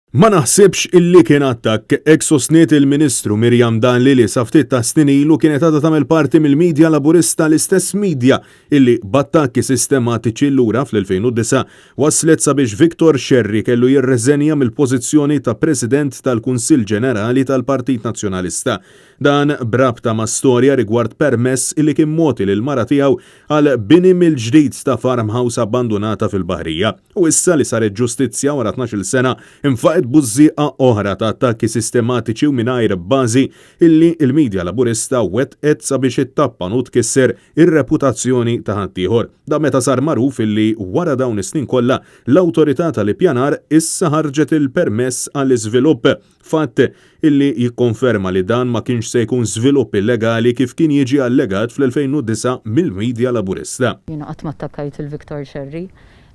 Ma naħsibx illi kien attakk hekk sostniet il-Ministru Mirjam Dalli li sa ftit ta' snin ilu kienet għadha tagħmel parti mill-midja laburista l-istess midja illi b'attakki sistematiċi lura fl-2009 waslet sabiex Viktor Xerri kellu jirreżenja mill-pożizzjoni ta' President tal-Kunsill Ġenerali tal-Partit Nazzjonalista. Dan brabta ma' storja rigward permess illi kien moti lil mara tiegħu għal bini mill-ġdid ta' farmhouse abbandonata fil-Baħrija. U issa li saret ġustizzja wara 12 sena infaqet bużżieqa oħra ta' attakki sistematiċi u mingħajr bażi illi il-midja laburista wettqet sabiex ittappan u tkisser ir-reputazzjoni ta' ħaddieħor. Da meta sar magħruf illi wara dawn is-snin kollha l-awtorità tal-ippjanar issa ħarġet il-permess għall-iżvilupp, fatt illi jikkonferma li dan ma kienx se jkun żvilupp illegali kif kien jiġi allegat fl-2009 mill-midja laburista. Jiena qatt ma attakkajt il-Viktor Xerri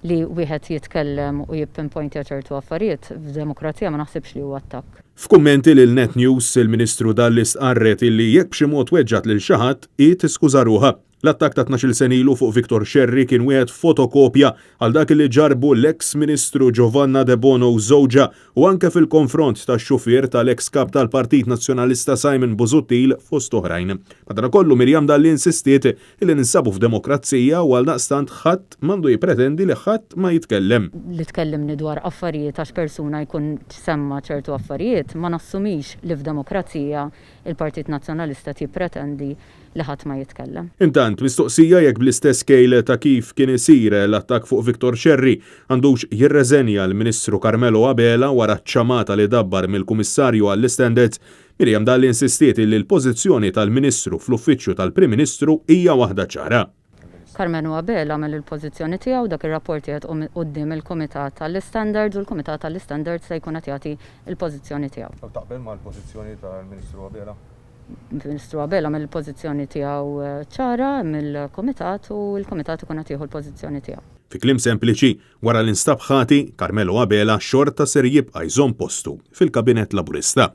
li wieħed jitkellem u jippinpointja ċertu affarijiet f'demokrazija ma naħsibx li huwa attakk. F'kummenti lil Net News il-Ministru Dalli stqarret illi jekk b'xi mod weġġat lil xi ħadd tiskuża ruħha. L-attakk ta' 12 sen ilu fuq Viktor Xerri kien wieħed fotokopja għal dak li ġarbu l-eks Ministru Giovanna De Bono żewġa u anke fil-konfront tax-xufier tal-eks kap tal-Partit Nazzjonalista Simon Busuttil fost oħrajn. Madankollu Mirjam Dalli insistiet li ninsabu f'demokrazija u għaldaqstant ħadd m'għandu jippretendi li ħadd ma jitkellem. Li tkellimni dwar affarijiet għax persuna jkun semma ċertu affarijiet ma nassumix li f'demokrazija il-Partit Nazzjonalista jippretendi li ħadd ma jitkellem. Intant, mistoqsija jekk bl-istess kejl ta' kif kien isir l-attakk fuq Viktor Xerri għandux jirreżenja l-Ministru Carmelo Abela wara ċċamata li dabbar mill-Kummissarju għall-Standards, Mirjam Dalli insistiet li l-pożizzjoni tal-Ministru fl-Uffiċċju tal-Prim Ministru hija waħda ċara. Carmelo Abela għamel il-pożizzjoni tiegħu dak ir-rapport qed quddiem il-Kumitat tal-Standards u l-Kumitat tal-Standards se jkun qed jagħti l-pożizzjoni tiegħu. Taqbel mal-pożizzjoni tal-Ministru Abela? Ministru Abela mill-pożizzjoni tiegħu ċara mill-Kumitat u l-Kumitat ikun qed jieħu l-pożizzjoni tiegħu. Fi kliem sempliċi, wara l-instab ħati, Carmelo Abela xorta ser jibqa' jżomm postu fil-Kabinett Laburista.